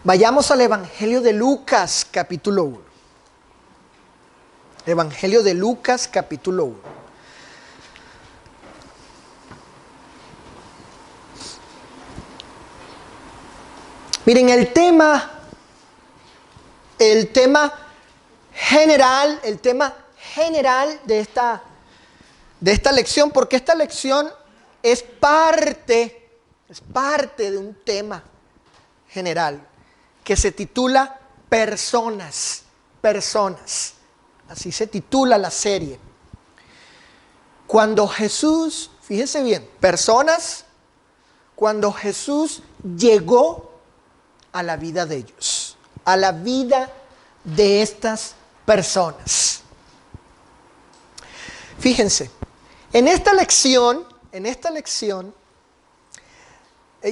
Vayamos al Evangelio de Lucas, capítulo 1. Evangelio de Lucas, capítulo 1. Miren, el tema general de esta lección, porque esta lección es parte de un tema general que se titula Personas. Así se titula la serie. Cuando Jesús, fíjense bien, personas, cuando Jesús llegó a la vida de ellos, a la vida de estas personas. Fíjense, en esta lección,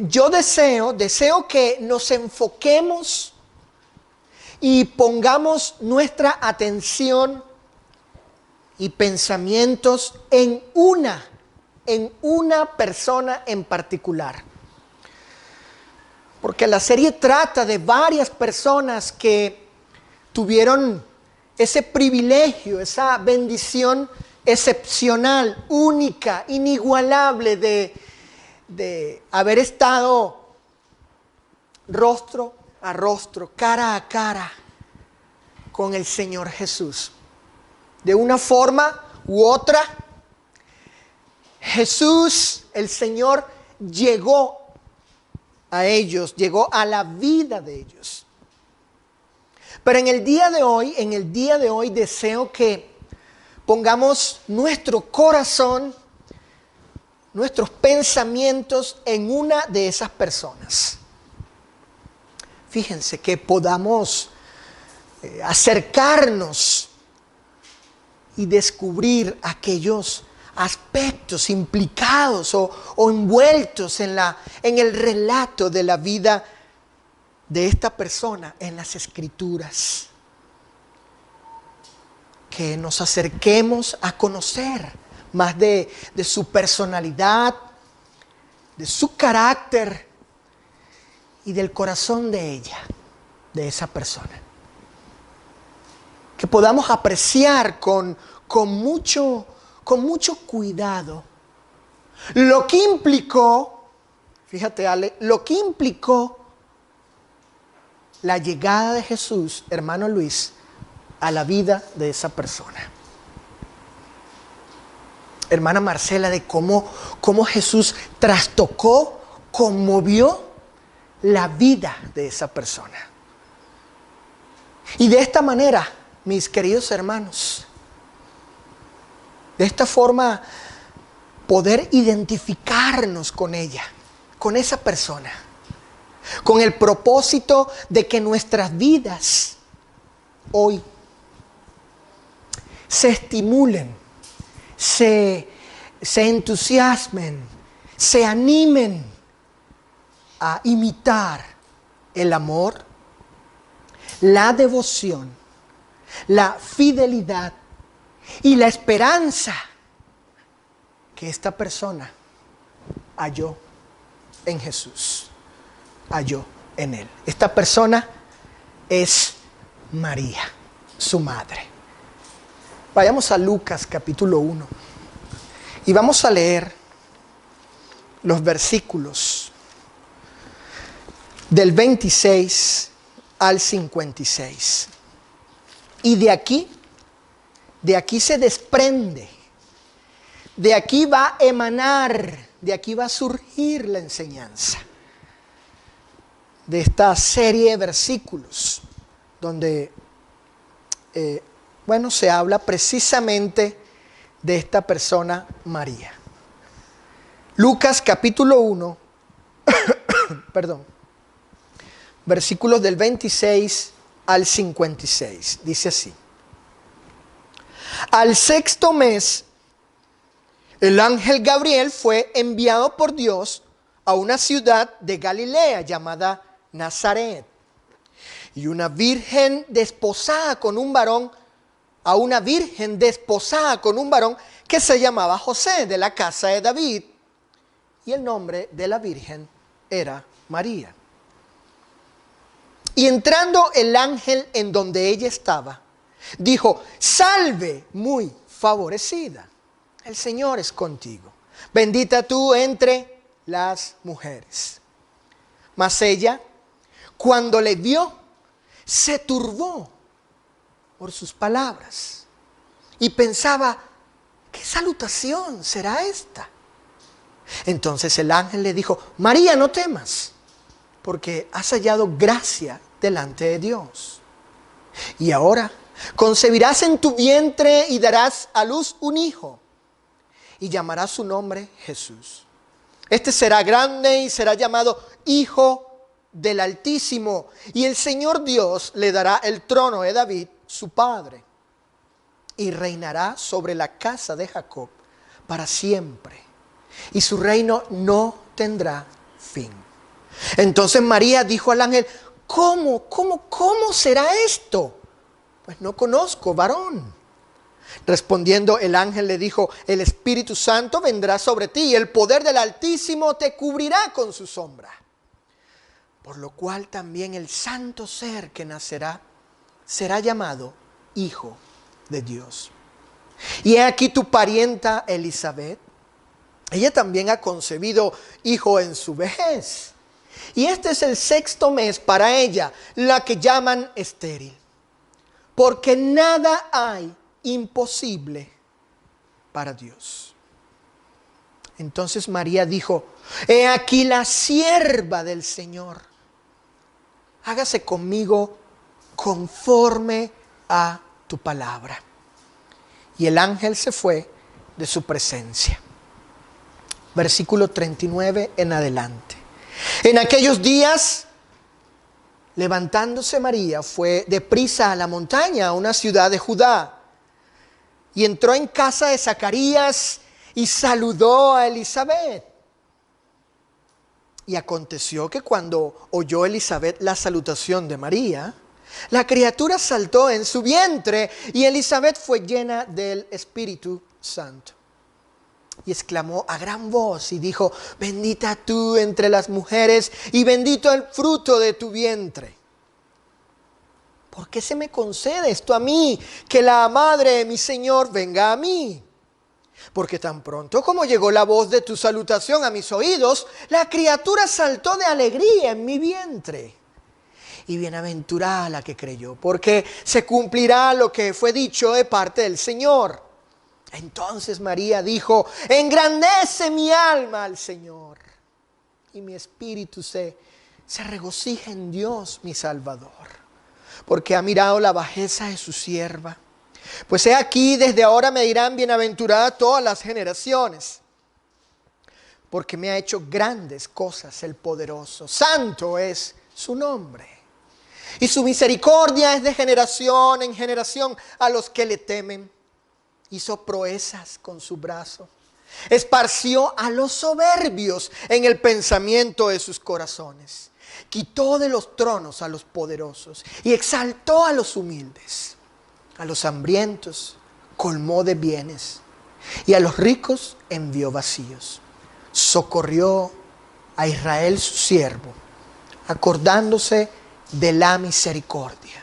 yo deseo que nos enfoquemos y pongamos nuestra atención y pensamientos en una persona en particular. Porque la serie trata de varias personas que tuvieron ese privilegio, esa bendición excepcional, única, inigualable de haber estado rostro a rostro, cara a cara con el Señor Jesús. De una forma u otra, Jesús, el Señor, llegó a ellos, llegó a la vida de ellos. Pero en el día de hoy deseo que pongamos nuestro corazón, nuestros pensamientos en una de esas personas. Fíjense que podamos acercarnos y descubrir aquellos aspectos implicados o envueltos en el relato de la vida de esta persona en las Escrituras. Que nos acerquemos a conocer más de su personalidad, de su carácter y del corazón de ella, de esa persona. Que podamos apreciar con mucho cuidado lo que implicó, fíjate Ale, lo que implicó la llegada de Jesús, hermano Luis, a la vida de esa persona. Hermana Marcela, de cómo Jesús trastocó, conmovió la vida de esa persona. Y de esta manera, mis queridos hermanos, de esta forma poder identificarnos con ella, con esa persona, con el propósito de que nuestras vidas hoy se estimulen, se entusiasmen, se animen a imitar el amor, la devoción, la fidelidad y la esperanza que esta persona halló en Jesús, halló en Él. Esta persona es María, su madre. Vayamos a Lucas capítulo 1 y vamos a leer los versículos del 26 al 56. Y de aquí se desprende, de aquí va a emanar, de aquí va a surgir la enseñanza de esta serie de versículos donde se habla precisamente de esta persona María. Lucas capítulo 1, versículos del 26 al 56, dice así. Al sexto mes, el ángel Gabriel fue enviado por Dios a una ciudad de Galilea llamada Nazaret. Y a una virgen desposada con un varón que se llamaba José, de la casa de David. Y el nombre de la virgen era María. Y entrando el ángel en donde ella estaba, dijo: salve, muy favorecida, el Señor es contigo. Bendita tú entre las mujeres. Mas ella, cuando le vio, se turbó por sus palabras y pensaba: ¿qué salutación será esta? Entonces el ángel le dijo: María, no temas, porque has hallado gracia delante de Dios. Y ahora concebirás en tu vientre y darás a luz un hijo, y llamarás su nombre Jesús. Este será grande y será llamado Hijo del Altísimo, y el Señor Dios le dará el trono de David, su padre, y reinará sobre la casa de Jacob para siempre, y su reino no tendrá fin. Entonces María dijo al ángel: ¿Cómo será esto? Pues no conozco varón. Respondiendo el ángel le dijo: el Espíritu Santo vendrá sobre ti y el poder del Altísimo te cubrirá con su sombra. Por lo cual también el santo ser que nacerá será llamado Hijo de Dios. Y he aquí tu parienta Elisabet. Ella también ha concebido hijo en su vejez. Y este es el 6º mes para ella, la que llaman estéril. Porque nada hay imposible para Dios. Entonces María dijo: he aquí la sierva del Señor, hágase conmigo conforme a tu palabra. Y el ángel se fue de su presencia. Versículo 39 en adelante. En aquellos días, levantándose María, fue deprisa a la montaña, a una ciudad de Judá, y entró en casa de Zacarías y saludó a Elisabet. Y aconteció que cuando oyó Elisabet la salutación de María, la criatura saltó en su vientre, y Elisabet fue llena del Espíritu Santo. Y exclamó a gran voz y dijo: bendita tú entre las mujeres y bendito el fruto de tu vientre. ¿Por qué se me concede esto a mí, que la madre de mi Señor venga a mí? Porque tan pronto como llegó la voz de tu salutación a mis oídos, la criatura saltó de alegría en mi vientre. Y bienaventurada la que creyó, porque se cumplirá lo que fue dicho de parte del Señor. Entonces María dijo: engrandece mi alma al Señor, y mi espíritu se regocija en Dios mi Salvador, porque ha mirado la bajeza de su sierva. Pues he aquí, desde ahora me dirán bienaventurada todas las generaciones, porque me ha hecho grandes cosas el poderoso. Santo es su nombre, y su misericordia es de generación en generación a los que le temen. Hizo proezas con su brazo, esparció a los soberbios en el pensamiento de sus corazones. Quitó de los tronos a los poderosos y exaltó a los humildes. A los hambrientos colmó de bienes, y a los ricos envió vacíos. Socorrió a Israel su siervo, acordándose de la misericordia,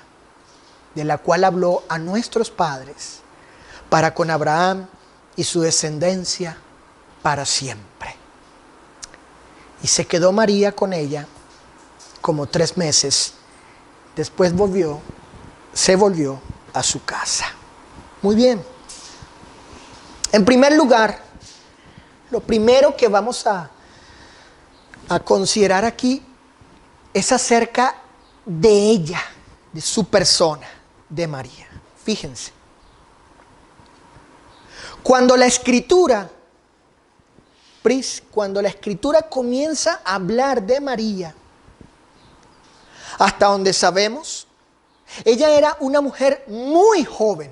de la cual habló a nuestros padres, para con Abraham y su descendencia para siempre. Y se quedó María con ella como 3 meses. Después se volvió a su casa. Muy bien. En primer lugar, lo primero que vamos a considerar aquí es acerca de ella, de su persona, de María. Fíjense. Cuando la Escritura comienza a hablar de María, hasta donde sabemos, ella era una mujer muy joven,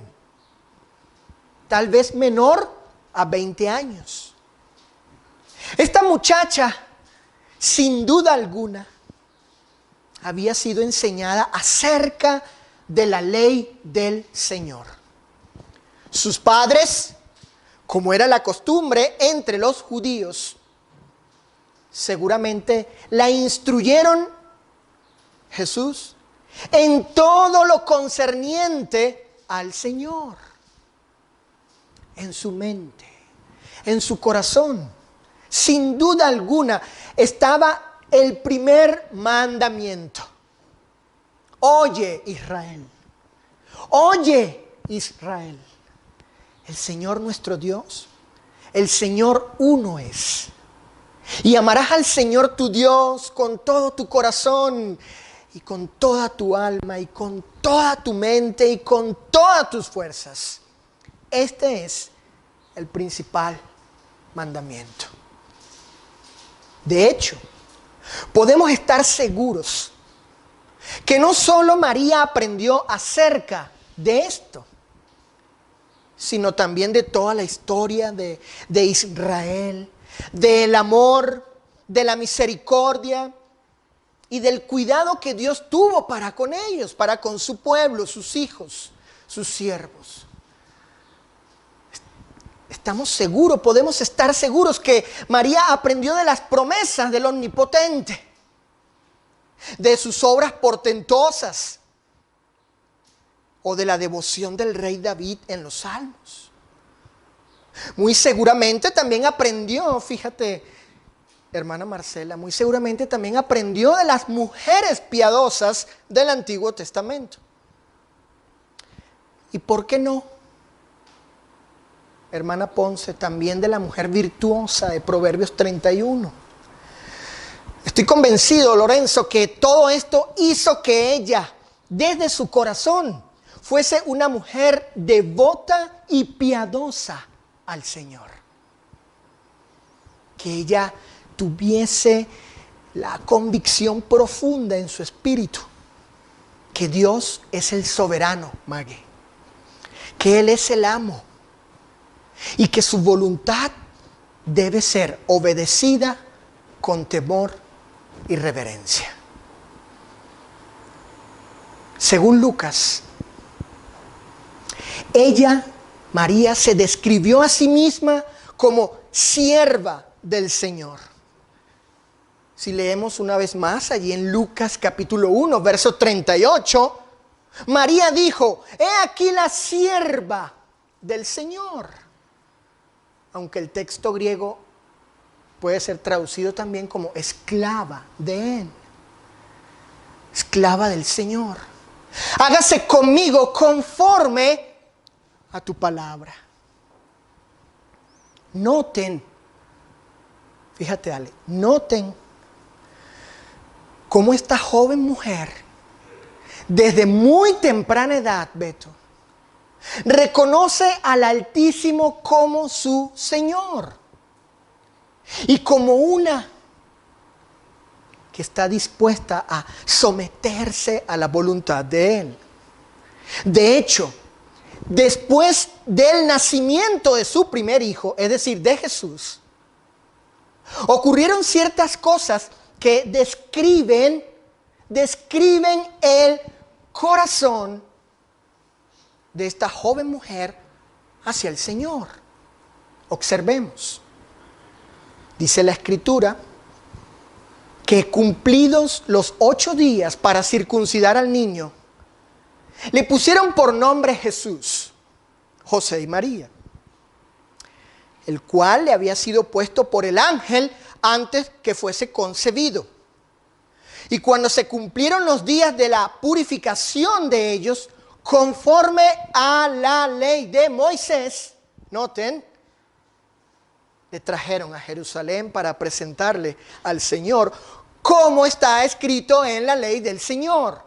tal vez menor a 20 años. Esta muchacha, sin duda alguna, había sido enseñada acerca de la ley del Señor. Sus padres, como era la costumbre entre los judíos, seguramente la instruyeron: Jesús en todo lo concerniente al Señor, en su mente, en su corazón. Sin duda alguna estaba el primer mandamiento. Oye, Israel. Oye, Israel. El Señor nuestro Dios, el Señor uno es. Y amarás al Señor tu Dios con todo tu corazón y con toda tu alma y con toda tu mente y con todas tus fuerzas. Este es el principal mandamiento. De hecho, podemos estar seguros que no solo María aprendió acerca de esto, sino también de toda la historia de Israel, del amor, de la misericordia y del cuidado que Dios tuvo para con ellos, para con su pueblo, sus hijos, sus siervos. Estamos seguros, podemos estar seguros que María aprendió de las promesas del Omnipotente, de sus obras portentosas o de la devoción del rey David en los Salmos. Muy seguramente también aprendió, fíjate, hermana Marcela, muy seguramente también aprendió de las mujeres piadosas del Antiguo Testamento. ¿Y por qué no, hermana Ponce, también de la mujer virtuosa de Proverbios 31? Estoy convencido, Lorenzo, que todo esto hizo que ella, desde su corazón, fuese una mujer devota y piadosa al Señor. Que ella tuviese la convicción profunda en su espíritu que Dios es el soberano, Maggie, que Él es el amo y que su voluntad debe ser obedecida con temor y reverencia. Según Lucas, ella, María, se describió a sí misma como sierva del Señor. Si leemos una vez más allí en Lucas capítulo 1, verso 38, María dijo: he aquí la sierva del Señor. Aunque el texto griego puede ser traducido también como esclava de Él. Esclava del Señor. Hágase conmigo conforme a tu palabra. Noten, fíjate Ale, noten cómo esta joven mujer, desde muy temprana edad, Beto, reconoce al Altísimo como su Señor y como una que está dispuesta a someterse a la voluntad de Él. De hecho, después del nacimiento de su primer hijo, es decir, de Jesús, ocurrieron ciertas cosas que describen el corazón de esta joven mujer hacia el Señor. Observemos. Dice la Escritura que cumplidos los 8 días para circuncidar al niño, le pusieron por nombre Jesús, José y María, el cual le había sido puesto por el ángel antes que fuese concebido. Y cuando se cumplieron los días de la purificación de ellos, conforme a la ley de Moisés, noten, le trajeron a Jerusalén para presentarle al Señor, como está escrito en la ley del Señor.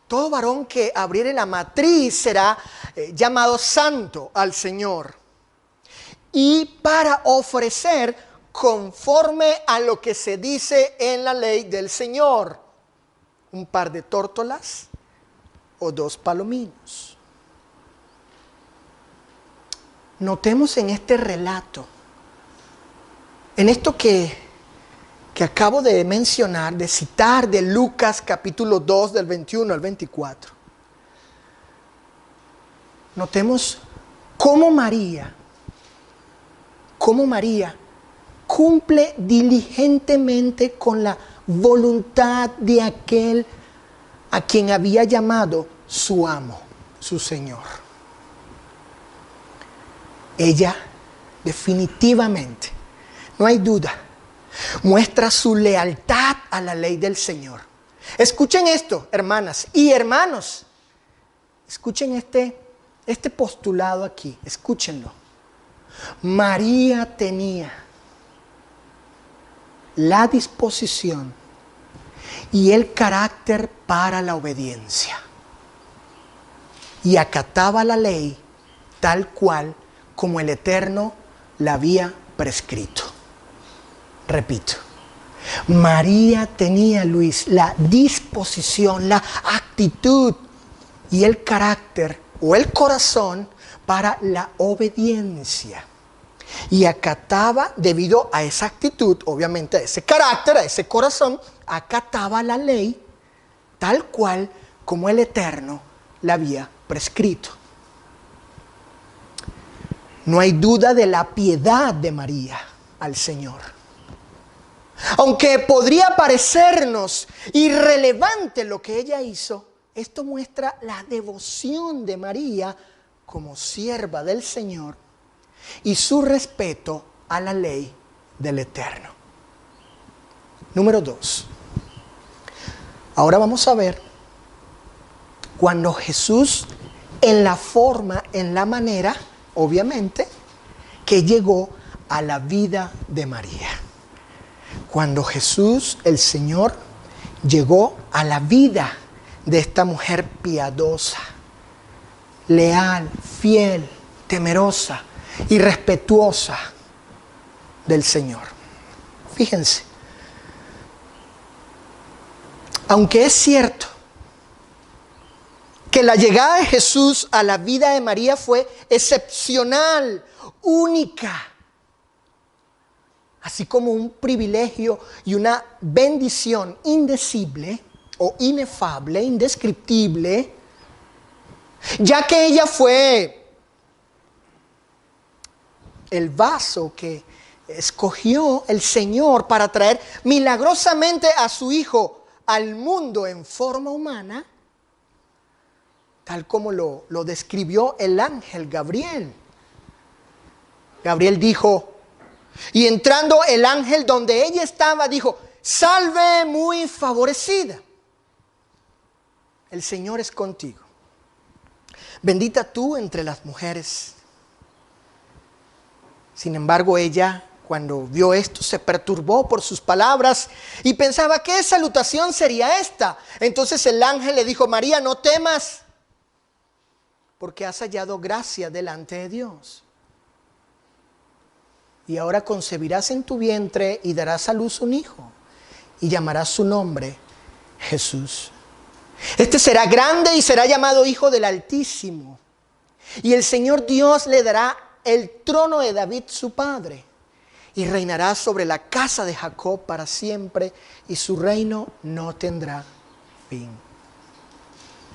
Todo varón que abriere la matriz será llamado santo al Señor. Y para ofrecer conforme a lo que se dice en la ley del Señor, un par de tórtolas o 2 palominos. Notemos en este relato, en esto que acabo de mencionar, de citar de Lucas capítulo 2 del 21 al 24. Notemos cómo María cumple diligentemente con la voluntad de aquel a quien había llamado su amo, su Señor. Ella definitivamente, no hay duda, muestra su lealtad a la ley del Señor. Escuchen esto, hermanas y hermanos. Escuchen este postulado aquí, escúchenlo. María tenía la disposición y el carácter para la obediencia. Y acataba la ley tal cual como el Eterno la había prescrito. Repito, María tenía, Luis, la disposición, la actitud y el carácter o el corazón para la obediencia. Y acataba, debido a esa actitud, obviamente a ese carácter, a ese corazón, acataba la ley tal cual como el Eterno la había prescrito. No hay duda de la piedad de María al Señor. Aunque podría parecernos irrelevante lo que ella hizo, esto muestra la devoción de María como sierva del Señor y su respeto a la ley del Eterno. Número 2. Ahora vamos a ver cuando Jesús, en la forma, en la manera, obviamente, que llegó a la vida de María. Cuando Jesús, el Señor, llegó a la vida de esta mujer piadosa, leal, fiel, temerosa y respetuosa del Señor. Fíjense, aunque es cierto que la llegada de Jesús a la vida de María fue excepcional, única, así como un privilegio y una bendición indecible o inefable, indescriptible, ya que ella fue el vaso que escogió el Señor para traer milagrosamente a su Hijo al mundo en forma humana, tal como lo describió el ángel Gabriel. Gabriel dijo, y entrando el ángel donde ella estaba, dijo: salve muy favorecida, el Señor es contigo. Bendita tú entre las mujeres. Sin embargo, ella, cuando vio esto, se perturbó por sus palabras y pensaba: ¿qué salutación sería esta? Entonces el ángel le dijo: María, no temas, porque has hallado gracia delante de Dios. Y ahora concebirás en tu vientre y darás a luz un hijo, y llamarás su nombre Jesús. Este será grande y será llamado Hijo del Altísimo. Y el Señor Dios le dará el trono de David su padre, y reinará sobre la casa de Jacob para siempre, y su reino no tendrá fin.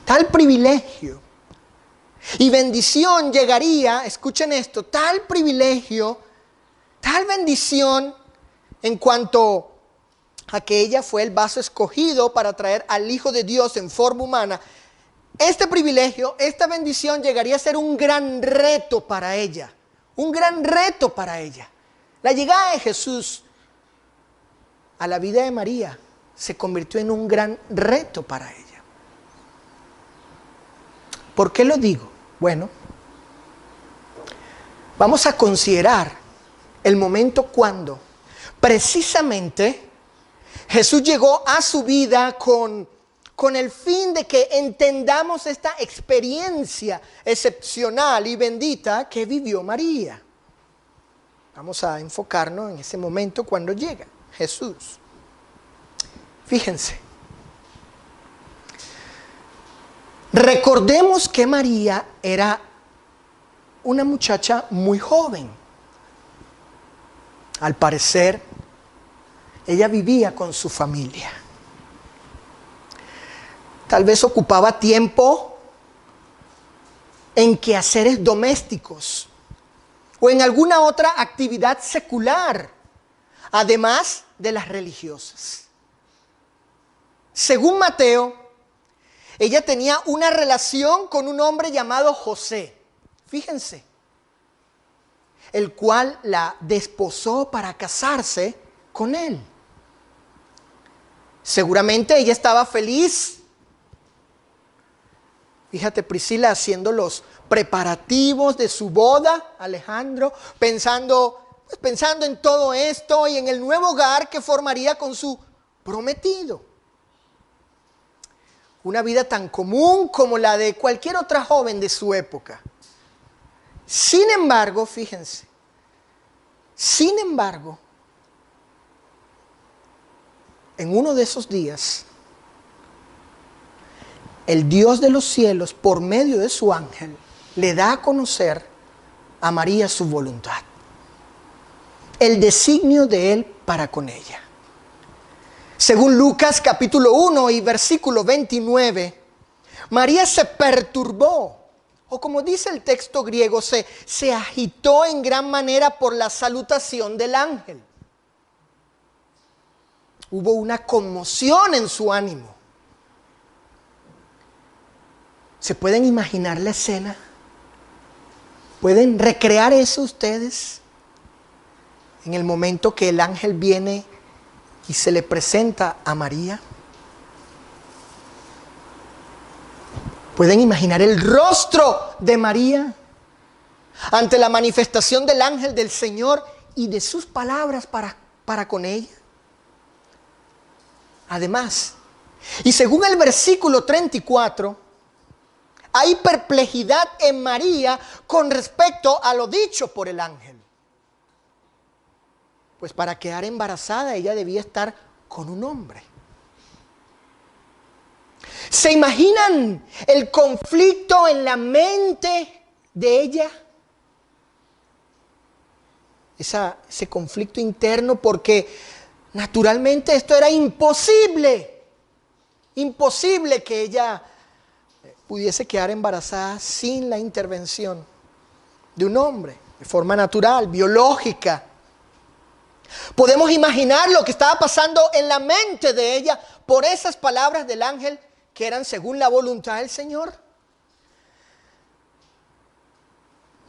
Tal privilegio y bendición llegaría, escuchen esto, tal privilegio, tal bendición en cuanto a que ella fue el vaso escogido para traer al Hijo de Dios en forma humana. Este privilegio, esta bendición llegaría a ser un gran reto para ella, un gran reto para ella. La llegada de Jesús a la vida de María se convirtió en un gran reto para ella. ¿Por qué lo digo? Bueno, vamos a considerar el momento cuando precisamente Jesús llegó a su vida con el fin de que entendamos esta experiencia excepcional y bendita que vivió María. Vamos a enfocarnos en ese momento cuando llega Jesús. Fíjense. Recordemos que María era una muchacha muy joven. Al parecer, ella vivía con su familia. Tal vez ocupaba tiempo en quehaceres domésticos o en alguna otra actividad secular, además de las religiosas. Según Mateo, ella tenía una relación con un hombre llamado José. Fíjense, el cual la desposó para casarse con él. Seguramente ella estaba feliz. Fíjate, Priscila haciendo los preparativos de su boda, Alejandro, pensando en todo esto y en el nuevo hogar que formaría con su prometido. Una vida tan común como la de cualquier otra joven de su época. Sin embargo, fíjense, en uno de esos días, el Dios de los cielos, por medio de su ángel, le da a conocer a María su voluntad, el designio de él para con ella. Según Lucas capítulo 1 y versículo 29, María se perturbó, o como dice el texto griego, se agitó en gran manera por la salutación del ángel. Hubo una conmoción en su ánimo. ¿Se pueden imaginar la escena? ¿Pueden recrear eso ustedes? En el momento que el ángel viene y se le presenta a María. ¿Pueden imaginar el rostro de María ante la manifestación del ángel del Señor y de sus palabras para con ella? Además, y según el versículo 34, hay perplejidad en María con respecto a lo dicho por el ángel. Pues para quedar embarazada ella debía estar con un hombre. ¿Se imaginan el conflicto en la mente de ella? Ese conflicto interno, porque naturalmente esto era imposible. Imposible que ella pudiese quedar embarazada sin la intervención de un hombre, de forma natural, biológica. Podemos imaginar lo que estaba pasando en la mente de ella por esas palabras del ángel que eran según la voluntad del Señor.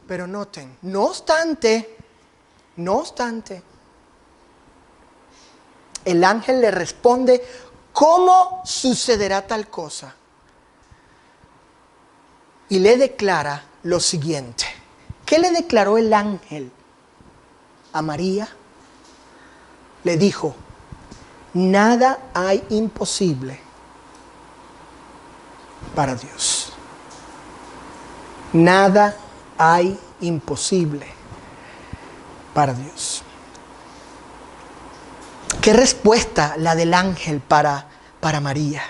Pero noten, no obstante, el ángel le responde, ¿cómo sucederá tal cosa? Y le declara lo siguiente. ¿Qué le declaró el ángel a María? Le dijo, nada hay imposible para Dios. Nada hay imposible para Dios. ¿Qué respuesta la del ángel para María?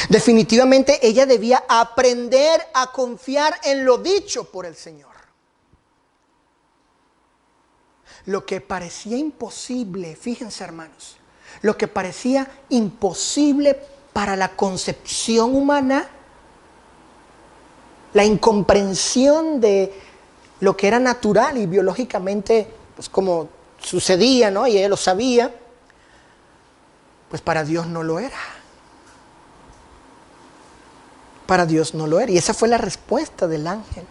Definitivamente ella debía aprender a confiar en lo dicho por el Señor. Lo que parecía imposible, fíjense hermanos, lo que parecía imposible para la concepción humana, la incomprensión de lo que era natural y biológicamente, pues como sucedía, ¿no? Y ella lo sabía, pues para Dios no lo era. Para Dios no lo era. Y esa fue la respuesta del ángel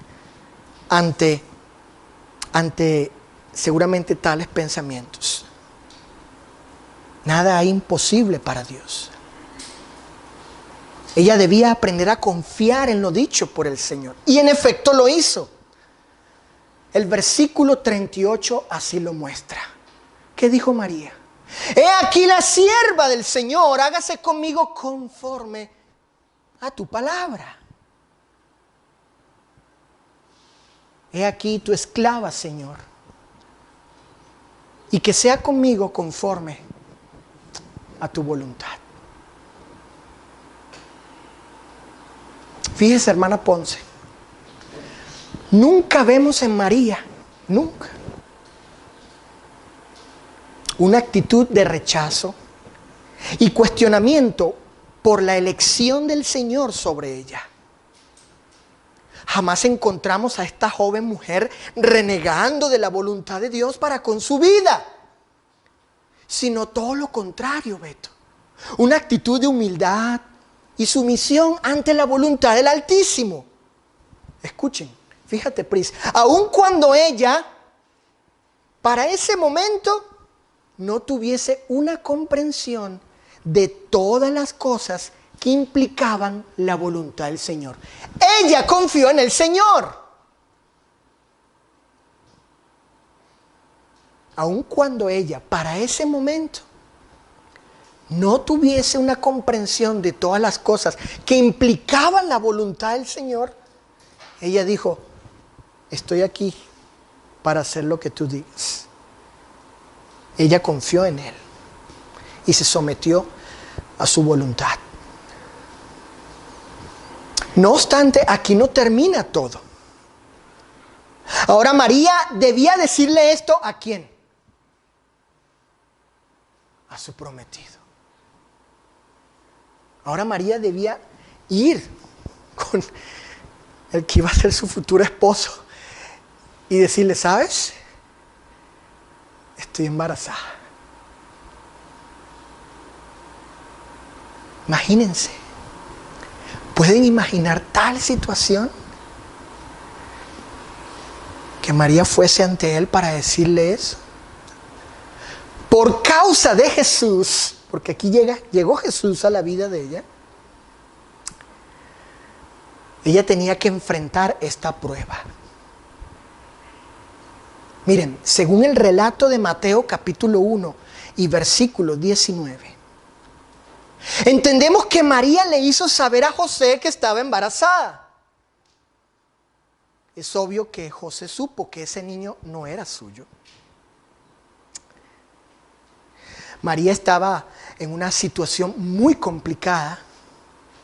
ante seguramente tales pensamientos. Nada hay imposible para Dios. Ella debía aprender a confiar en lo dicho por el Señor. Y en efecto lo hizo. El versículo 38 así lo muestra. ¿Qué dijo María? He aquí la sierva del Señor, hágase conmigo conforme a tu palabra. He aquí tu esclava, Señor, y que sea conmigo conforme a tu voluntad. Fíjese, hermana Ponce, nunca vemos en María, nunca, una actitud de rechazo y cuestionamiento por la elección del Señor sobre ella. Jamás encontramos a esta joven mujer renegando de la voluntad de Dios para con su vida, sino todo lo contrario, Beto. Una actitud de humildad, y sumisión ante la voluntad del Altísimo. Escuchen, fíjate, Pris, aun cuando ella, para ese momento, no tuviese una comprensión de todas las cosas que implicaban la voluntad del Señor. Ella confió en el Señor. Aun cuando ella, para ese momento, no tuviese una comprensión de todas las cosas que implicaban la voluntad del Señor, ella dijo, estoy aquí para hacer lo que tú digas. Ella confió en Él y se sometió a su voluntad. No obstante, aquí no termina todo. Ahora María debía decirle esto ¿a quién? A su prometido. Ahora María debía ir con el que iba a ser su futuro esposo y decirle, ¿sabes? Estoy embarazada. Imagínense. ¿Pueden imaginar tal situación? Que María fuese ante él para decirle eso. Por causa de Jesús, porque aquí llegó Jesús a la vida de ella. Ella tenía que enfrentar esta prueba. Miren, según el relato de Mateo capítulo 1 y versículo 19, entendemos que María le hizo saber a José que estaba embarazada. Es obvio que José supo que ese niño no era suyo. María estaba en una situación muy complicada,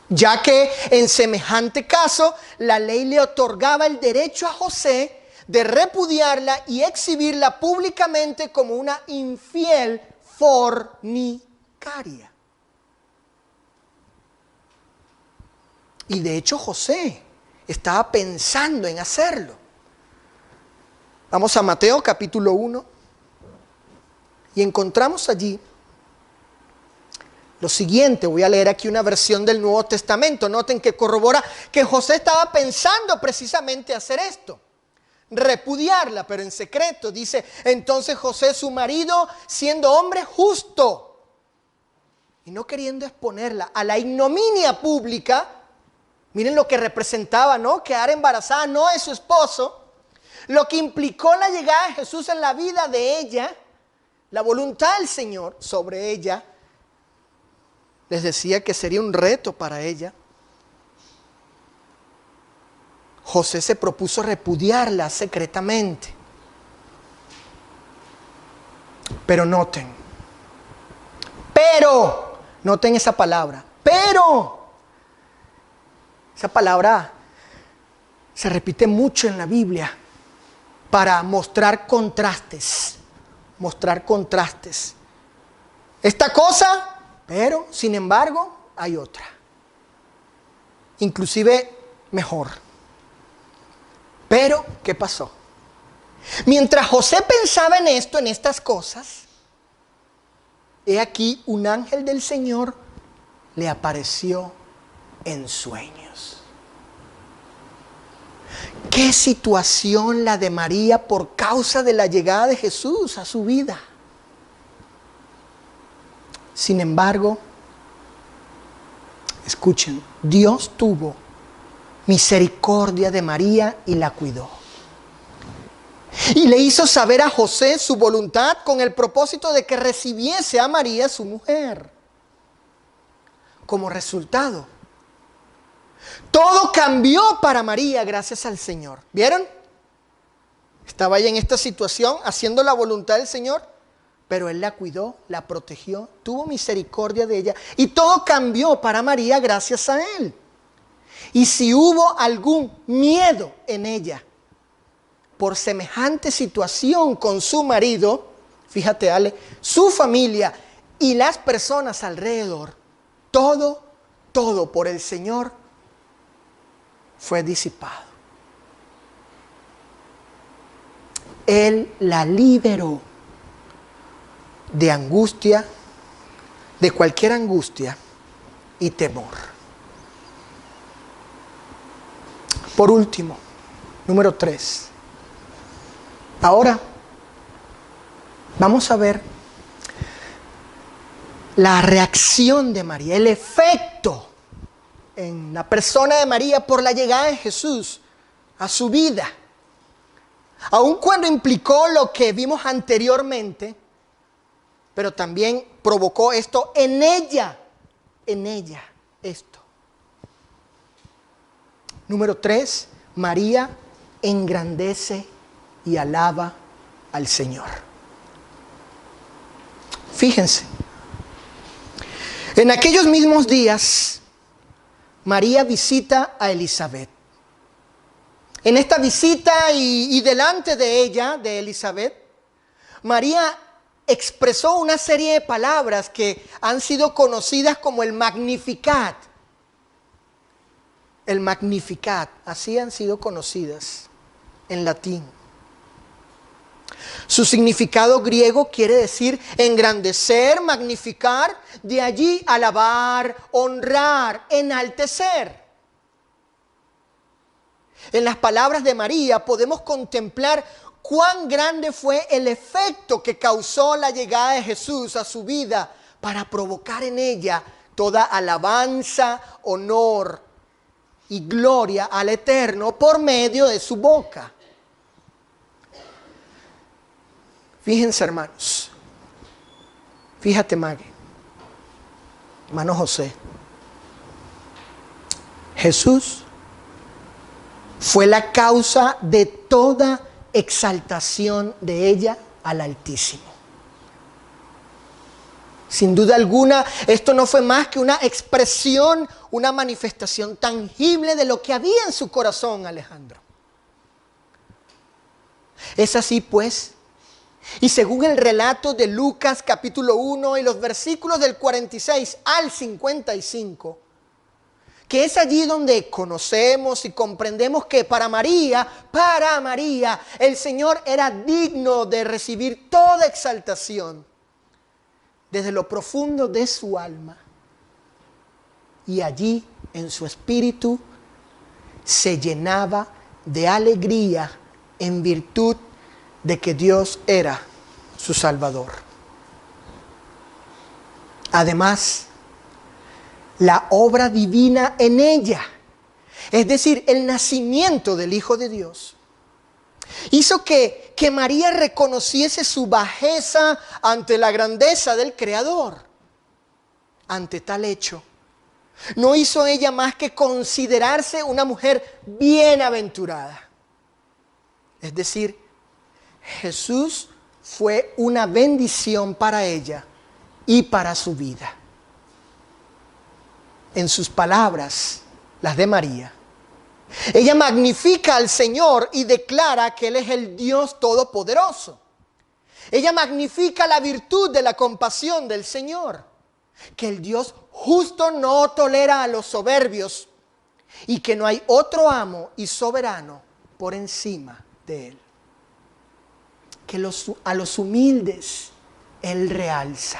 ya que en semejante caso la ley le otorgaba el derecho a José de repudiarla y exhibirla públicamente como una infiel fornicaria. Y de hecho José estaba pensando en hacerlo. Vamos a Mateo capítulo 1 y encontramos allí lo siguiente. Voy a leer aquí una versión del Nuevo Testamento. Noten que corrobora que José estaba pensando precisamente hacer esto. Repudiarla, pero en secreto. Dice, entonces José, su marido, siendo hombre justo y no queriendo exponerla a la ignominia pública, miren lo que representaba, ¿no? Quedar embarazada no de su esposo, lo que implicó la llegada de Jesús en la vida de ella, la voluntad del Señor sobre ella. Les decía que sería un reto para ella. José se propuso repudiarla secretamente. Pero noten esa palabra, pero. Esa palabra se repite mucho en la Biblia para mostrar contrastes. Esta cosa, pero sin embargo hay otra. Inclusive mejor. Pero, ¿qué pasó? Mientras José pensaba en esto, en estas cosas, he aquí un ángel del Señor le apareció en sueños. ¿Qué situación la de María por causa de la llegada de Jesús a su vida? Sin embargo, escuchen, Dios tuvo misericordia de María y la cuidó. Y le hizo saber a José su voluntad con el propósito de que recibiese a María, su mujer. Como resultado, todo cambió para María gracias al Señor. ¿Vieron? Estaba ella en esta situación haciendo la voluntad del Señor, pero Él la cuidó, la protegió, tuvo misericordia de ella y todo cambió para María gracias a Él. Y si hubo algún miedo en ella por semejante situación con su marido, fíjate Ale, su familia y las personas alrededor, todo por el Señor fue disipado. Él la liberó de angustia, de cualquier angustia y temor. Por último, número 3. Ahora vamos a ver la reacción de María, el efecto en la persona de María por la llegada de Jesús a su vida. Aun cuando implicó lo que vimos anteriormente, pero también provocó esto en ella esto. Número 3, María engrandece y alaba al Señor. Fíjense, en aquellos mismos días, María visita a Elizabeth. En esta visita y delante de ella, de Elizabeth, María expresó una serie de palabras que han sido conocidas como el Magnificat. El Magnificat, así han sido conocidas en latín. Su significado griego quiere decir engrandecer, magnificar, de allí alabar, honrar, enaltecer. En las palabras de María podemos contemplar cuán grande fue el efecto que causó la llegada de Jesús a su vida para provocar en ella toda alabanza, honor y gloria al Eterno por medio de su boca. Fíjense, hermanos. Fíjate, Maggie. Hermano José. Jesús fue la causa de toda exaltación de ella al Altísimo. Sin duda alguna, esto no fue más que una expresión, una manifestación tangible de lo que había en su corazón, Alejandro. Es así, pues, y según el relato de Lucas capítulo 1 y los versículos del 46 al 55, que es allí donde conocemos y comprendemos que para María, el Señor era digno de recibir toda exaltación desde lo profundo de su alma. Y allí, en su espíritu, se llenaba de alegría en virtud de que Dios era su Salvador. Además, la obra divina en ella, es decir, el nacimiento del Hijo de Dios, hizo que María reconociese su bajeza ante la grandeza del Creador. Ante tal hecho, no hizo ella más que considerarse una mujer bienaventurada. Es decir, Jesús fue una bendición para ella y para su vida. En sus palabras, las de María, ella magnifica al Señor y declara que Él es el Dios Todopoderoso. Ella magnifica la virtud de la compasión del Señor, que el Dios justo no tolera a los soberbios y que no hay otro amo y soberano por encima de Él. Que a los humildes Él realza.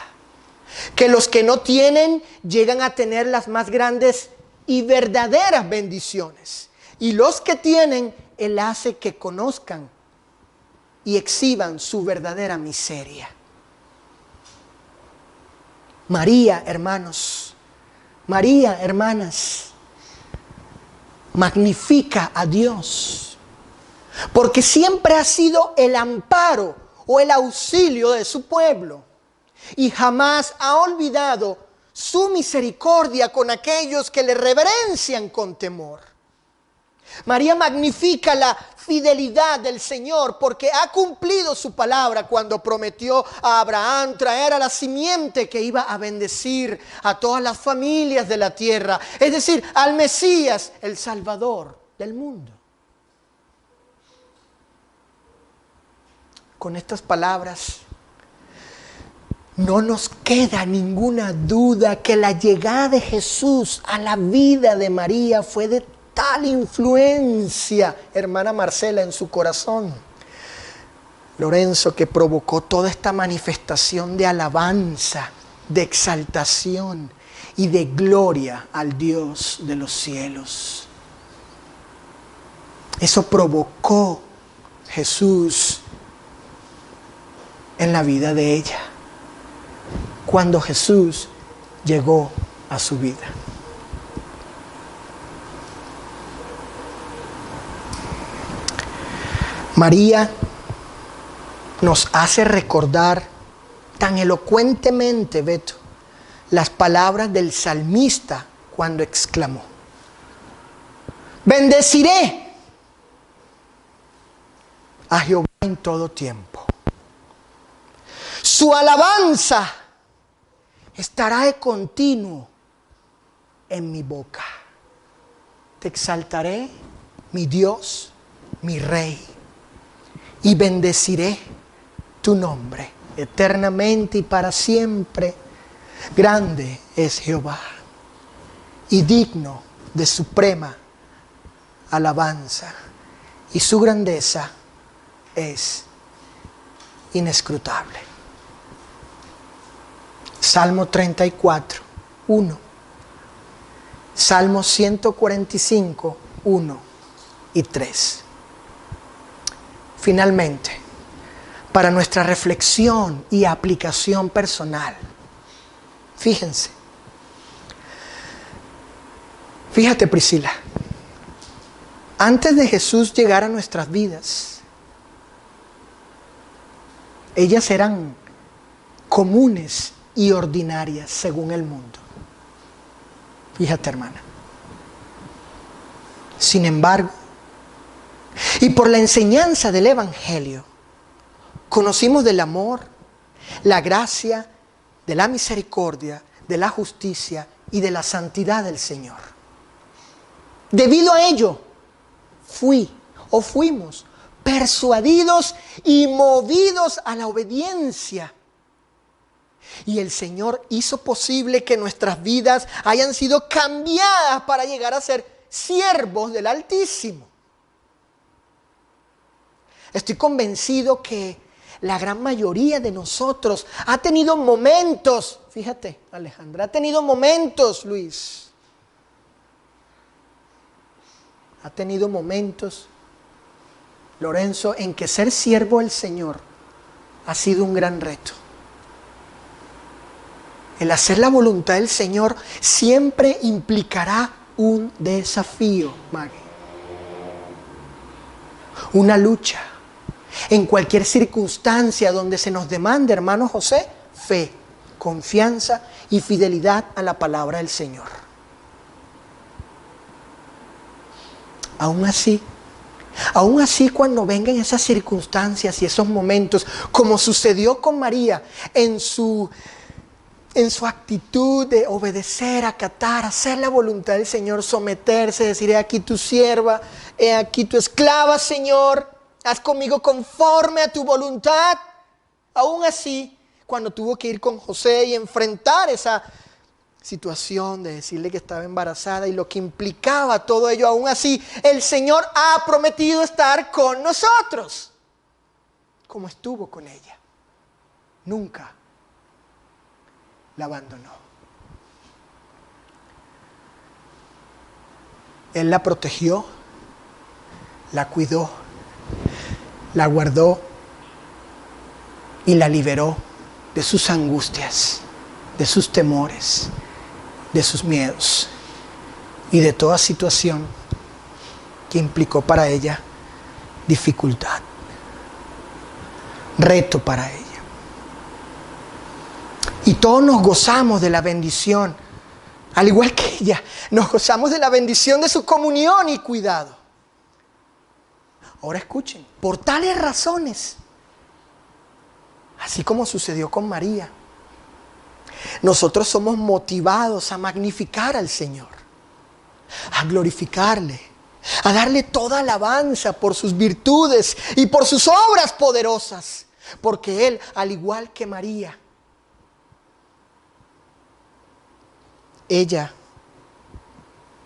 Que los que no tienen llegan a tener las más grandes y verdaderas bendiciones. Y los que tienen, Él hace que conozcan y exhiban su verdadera miseria. María, hermanos, María, hermanas, magnifica a Dios, porque siempre ha sido el amparo o el auxilio de su pueblo. Y jamás ha olvidado su misericordia con aquellos que le reverencian con temor. María magnifica la fidelidad del Señor porque ha cumplido su palabra cuando prometió a Abraham traer a la simiente que iba a bendecir a todas las familias de la tierra, es decir, al Mesías, el Salvador del mundo. Con estas palabras, no nos queda ninguna duda que la llegada de Jesús a la vida de María fue de tal influencia, hermana Marcela, en su corazón, Lorenzo, que provocó toda esta manifestación de alabanza, de exaltación y de gloria al Dios de los cielos. Eso provocó Jesús en la vida de ella, cuando Jesús llegó a su vida. María nos hace recordar tan elocuentemente, Beto, las palabras del salmista cuando exclamó: bendeciré a Jehová en todo tiempo. Su alabanza estará de continuo en mi boca. Te exaltaré, mi Dios, mi Rey, y bendeciré tu nombre eternamente y para siempre. Grande es Jehová y digno de suprema alabanza, y su grandeza es inescrutable. Salmo 34, 1. Salmo 145, 1 y 3. Finalmente, para nuestra reflexión y aplicación personal, fíjense. Fíjate, Priscila, antes de Jesús llegar a nuestras vidas, ellas eran comunes y ordinarias según el mundo. Fíjate, hermana. Sin embargo, y por la enseñanza del Evangelio, conocimos del amor, la gracia, de la misericordia, de la justicia y de la santidad del Señor. Debido a ello, fuimos persuadidos y movidos a la obediencia. Y el Señor hizo posible que nuestras vidas hayan sido cambiadas para llegar a ser siervos del Altísimo. Estoy convencido que la gran mayoría de nosotros ha tenido momentos, fíjate, Alejandra, ha tenido momentos, Luis. Ha tenido momentos, Lorenzo, en que ser siervo del Señor ha sido un gran reto. El hacer la voluntad del Señor siempre implicará un desafío, Maggie. Una lucha. En cualquier circunstancia donde se nos demande, hermano José, fe, confianza y fidelidad a la palabra del Señor. Aún así cuando vengan esas circunstancias y esos momentos, como sucedió con María en su actitud de obedecer, acatar, hacer la voluntad del Señor, someterse, decir: he aquí tu sierva, he aquí tu esclava, Señor, haz conmigo conforme a tu voluntad. Aún así, cuando tuvo que ir con José y enfrentar esa situación de decirle que estaba embarazada y lo que implicaba todo ello, aún así, el Señor ha prometido estar con nosotros, como estuvo con ella. Nunca la abandonó. Él la protegió, la cuidó, la guardó y la liberó de sus angustias, de sus temores, de sus miedos y de toda situación que implicó para ella dificultad, reto para ella. Y todos nos gozamos de la bendición, al igual que ella, nos gozamos de la bendición de su comunión y cuidado. Ahora escuchen, por tales razones, así como sucedió con María, nosotros somos motivados a magnificar al Señor, a glorificarle, a darle toda alabanza por sus virtudes y por sus obras poderosas, porque Él, al igual que María, ella,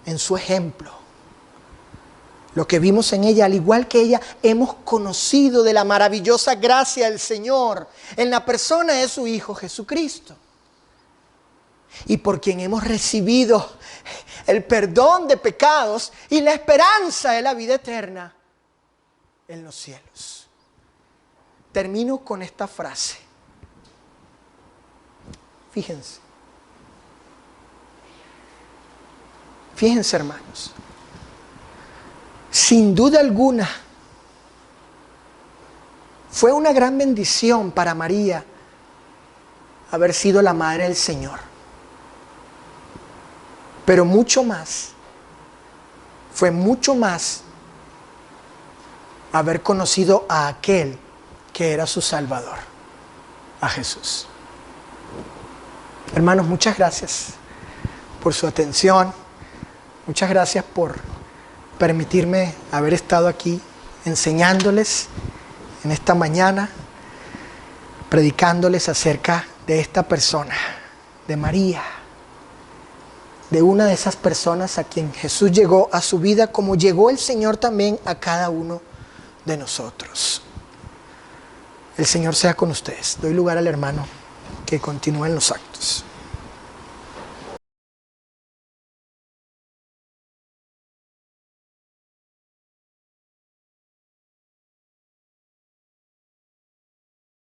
en su ejemplo, lo que vimos en ella, al igual que ella, hemos conocido de la maravillosa gracia del Señor en la persona de su Hijo Jesucristo. Y por quien hemos recibido el perdón de pecados y la esperanza de la vida eterna, en los cielos. Termino con esta frase. Fíjense. Fíjense, hermanos. Sin duda alguna, fue una gran bendición para María haber sido la madre del Señor. Pero mucho más, fue mucho más haber conocido a aquel que era su Salvador, a Jesús. Hermanos, muchas gracias por su atención. Muchas gracias por permitirme haber estado aquí enseñándoles en esta mañana, predicándoles acerca de esta persona, de María, de una de esas personas a quien Jesús llegó a su vida, como llegó el Señor también a cada uno de nosotros. El Señor sea con ustedes. Doy lugar al hermano que continúe en los actos.